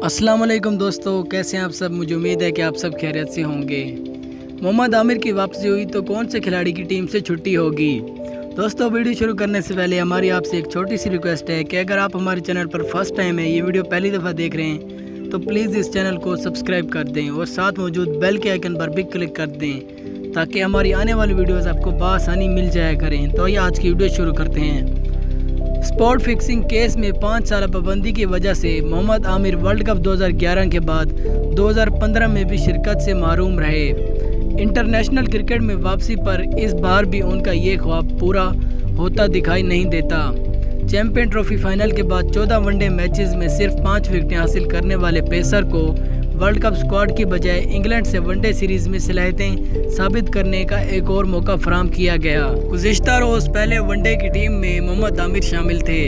अस्सलाम वालेकुम दोस्तों, कैसे हैं आप सब। मुझे उम्मीद है कि आप सब खैरियत से होंगे। मोहम्मद आमिर की वापसी हुई तो कौन से खिलाड़ी की टीम से छुट्टी होगी। दोस्तों, वीडियो शुरू करने से पहले हमारी आपसे एक छोटी सी रिक्वेस्ट है कि अगर आप हमारे चैनल पर फर्स्ट टाइम है, ये वीडियो पहली दफ़ा देख रहे हैं, तो प्लीज़ इस चैनल को सब्सक्राइब कर दें और साथ मौजूद बेल के आइकन पर भी क्लिक कर दें ताकि हमारी आने वाली वीडियोस आपको बआसानी मिल जाया करें। तो ये आज की वीडियो शुरू करते हैं। स्पॉट फिक्सिंग केस में 5 साल पाबंदी की वजह से मोहम्मद आमिर वर्ल्ड कप 2011 के बाद 2015 में भी शिरकत से महरूम रहे। इंटरनेशनल क्रिकेट में वापसी पर इस बार भी उनका ये ख्वाब पूरा होता दिखाई नहीं देता। चैंपियन ट्रॉफी फाइनल के बाद 14 वनडे मैचेस में सिर्फ 5 विकेटें हासिल करने वाले पेसर को वर्ल्ड कप स्क्वाड की बजाय इंग्लैंड से वनडे सीरीज़ में सलाहियतें साबित करने का एक और मौका फराहम किया गया। गुज़िश्ता रोज़ पहले वनडे की टीम में मोहम्मद आमिर शामिल थे।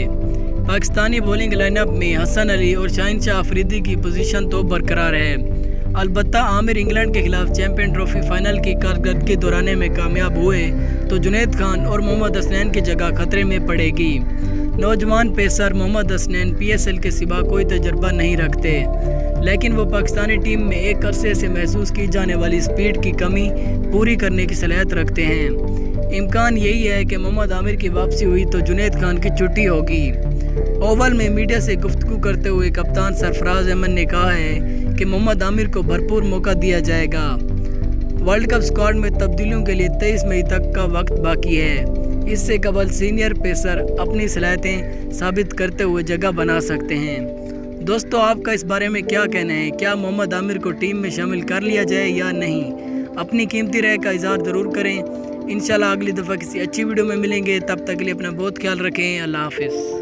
पाकिस्तानी बॉलिंग लाइनअप में हसन अली और शाहिन शाह अफरीदी की पोजीशन तो बरकरार है। अलबत्ता आमिर इंग्लैंड के खिलाफ चैंपियन ट्रॉफी फाइनल की कारकर्दगी दोहराने में कामयाब हुए तो जुनैद खान और मोहम्मद हसनैन की जगह खतरे में पड़ेगी। नौजवान पेसर मोहम्मद हसनैन PSL के सिवा कोई तजर्बा नहीं रखते, लेकिन वो पाकिस्तानी टीम में एक अरसे से महसूस की जाने वाली स्पीड की कमी पूरी करने की सलाहियत रखते हैं। इम्कान यही है कि मोहम्मद आमिर की वापसी हुई तो जुनैद खान की छुट्टी होगी। ओवल में मीडिया से गुफ्तगू करते हुए कप्तान सरफराज अहमद ने कहा है कि मोहम्मद आमिर को भरपूर मौका दिया जाएगा। वर्ल्ड कप स्क्वाड में तब्दीलियों के लिए 23 मई तक का वक्त बाकी है। इससे कबल सीनियर पेसर अपनी सलाहियतें साबित करते हुए जगह बना सकते हैं। दोस्तों, आपका इस बारे में क्या कहना है? क्या मोहम्मद आमिर को टीम में शामिल कर लिया जाए या नहीं? अपनी कीमती राय का इज़हार ज़रूर करें। इंशाल्लाह अगली दफ़ा किसी अच्छी वीडियो में मिलेंगे। तब तक के लिए अपना बहुत ख्याल रखें। अल्लाह हाफिज़।